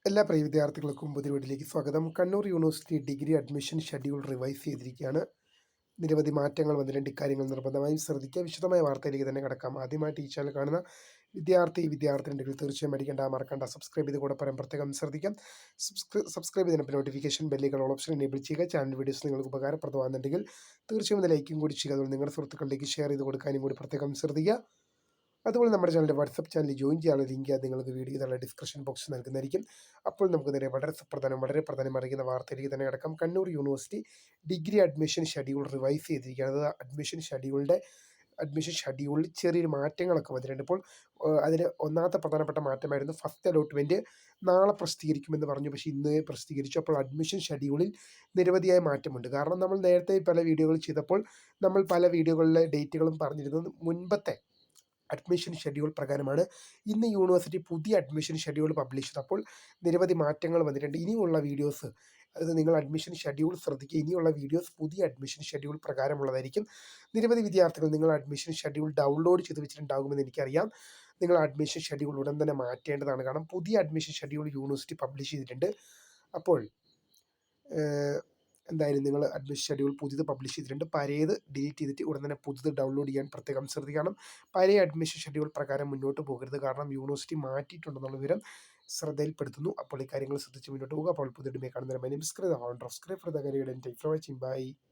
എല്ലാ പ്രിയ വിദ്യാർത്ഥികൾക്കും പുതിയ വീട്ടിലേക്ക് സ്വാഗതം. Kannur university degree admission schedule revise ചെയ്തിരിക്കുകയാണ്. നിരവധി മാറ്റങ്ങൾ വന്നിട്ടുണ്ട്. ഇക്കാര്യങ്ങൾ നിർബന്ധമായും ശ്രദ്ധിക്കുക. വിശദമായ വാർത്തയിലേക്ക് തന്നെ കിടക്കാം. ആദ്യമായിട്ട് ഈ ചാനൽ കാണുന്ന വിദ്യാർത്ഥിനികൾ തീർച്ചയായും മറക്കണ്ട സബ്സ്ക്രൈബ് ചെയ്ത് കൂടെ പറയാൻ പ്രത്യേകം ശ്രദ്ധിക്കാം. സബ്സ്ക്രൈബ് ചെയ്തതിന് നോട്ടിഫിക്കേഷൻ ബെല്ലുകൾ ഓപ്ഷൻ എനേബിൾ ചെയ്യുക. ചാനൽ വീഡിയോസ് നിങ്ങൾക്ക് ഉപകാരപ്രദമാകുന്നുണ്ടെങ്കിൽ തീർച്ചയായും ഒന്ന് ലൈക്കും കൂടി ചെയ്യുക. അതുപോലെ നിങ്ങളുടെ സുഹൃത്തുക്കളിലേക്ക് ഷെയർ ചെയ്ത് കൊടുക്കാനും കൂടി പ്രത്യേകം ശ്രദ്ധിക്കുക. അതുപോലെ നമ്മുടെ ചാനലിൻ്റെ വാട്സപ്പ് ചാനൽ ജോയിൻ ചെയ്യാനുള്ള ലിങ്ക് നിങ്ങൾക്ക് വീഡിയോ എന്നുള്ള ഡിസ്ക്രിപ്ഷൻ ബോക്സിൽ നൽകുന്നതായിരിക്കും. അപ്പോൾ നമുക്ക് നേരെ വളരെ പ്രധാനം അറിയിക്കുന്ന വാർത്തയിലേക്ക് തന്നെ കിടക്കാം. Kannur university degree admission schedule revise ചെയ്തിരിക്കുകയാണ്. അഡ്മിഷൻ ഷെഡ്യൂളിൽ ചെറിയൊരു മാറ്റങ്ങളൊക്കെ വന്നിട്ടുണ്ട്. ഇപ്പോൾ അതിന് ഒന്നാമത്തെ പ്രധാനപ്പെട്ട മാറ്റമായിരുന്നു ഫസ്റ്റ് അലോട്ട്മെൻറ്റ് നാളെ പ്രസിദ്ധീകരിക്കുമെന്ന് പറഞ്ഞു. പക്ഷേ ഇന്ന് പ്രസിദ്ധീകരിച്ചു. അപ്പോൾ അഡ്മിഷൻ ഷെഡ്യൂളിൽ നിരവധിയായ മാറ്റമുണ്ട്. കാരണം നമ്മൾ നേരത്തെ പല വീഡിയോകൾ ചെയ്തപ്പോൾ നമ്മൾ പല വീഡിയോകളിലെ ഡേറ്റുകളും പറഞ്ഞിരുന്നത് മുൻപത്തെ അഡ്മിഷൻ ഷെഡ്യൂൾ പ്രകാരമാണ്. ഇന്ന് യൂണിവേഴ്സിറ്റി പുതിയ അഡ്മിഷൻ ഷെഡ്യൂൾ പബ്ലിഷ് ചെയ്തു. അപ്പോൾ നിരവധി മാറ്റങ്ങൾ വന്നിട്ടുണ്ട്. ഇനിയുള്ള വീഡിയോസ് അത് നിങ്ങൾ അഡ്മിഷൻ ഷെഡ്യൂൾ ശ്രദ്ധിക്കുക. ഇനിയുള്ള വീഡിയോസ് പുതിയ അഡ്മിഷൻ ഷെഡ്യൂൾ പ്രകാരമുള്ളതായിരിക്കും. നിരവധി വിദ്യാർത്ഥികൾ നിങ്ങൾ അഡ്മിഷൻ ഷെഡ്യൂൾ ഡൗൺലോഡ് ചെയ്ത് വെച്ചിട്ടുണ്ടാകുമെന്ന് എനിക്കറിയാം. നിങ്ങൾ അഡ്മിഷൻ ഷെഡ്യൂൾ ഉടൻ തന്നെ മാറ്റേണ്ടതാണ്. കാരണം പുതിയ അഡ്മിഷൻ ഷെഡ്യൂൾ യൂണിവേഴ്സിറ്റി പബ്ലിഷ് ചെയ്തിട്ടുണ്ട്. അപ്പോൾ എന്തായാലും നിങ്ങൾ അഡ്മിഷൻ ഷെഡ്യൂൾ പുതിയത് പബ്ലിഷ് ചെയ്തിട്ടുണ്ട്. പഴയത് ഡിലീറ്റ് ചെയ്തിട്ട് ഉടൻ തന്നെ പുതിയത് ഡൗൺലോഡ് ചെയ്യാൻ പ്രത്യേകം ശ്രദ്ധിക്കണം. പഴയ അഡ്മിഷൻ ഷെഡ്യൂൾ പ്രകാരം മുന്നോട്ട് പോകരുത്. കാരണം യൂണിവേഴ്സിറ്റി മാറ്റിയിട്ടുണ്ടെന്നുള്ള വിവരം ശ്രദ്ധയിൽപ്പെടുത്തുന്നു. അപ്പോൾ ഈ കാര്യങ്ങൾ ശ്രദ്ധിച്ച് മുന്നോട്ട് പോകുക. അപ്പോൾ പുതിയ കാണുന്ന my name is Krutha, founder of script. By.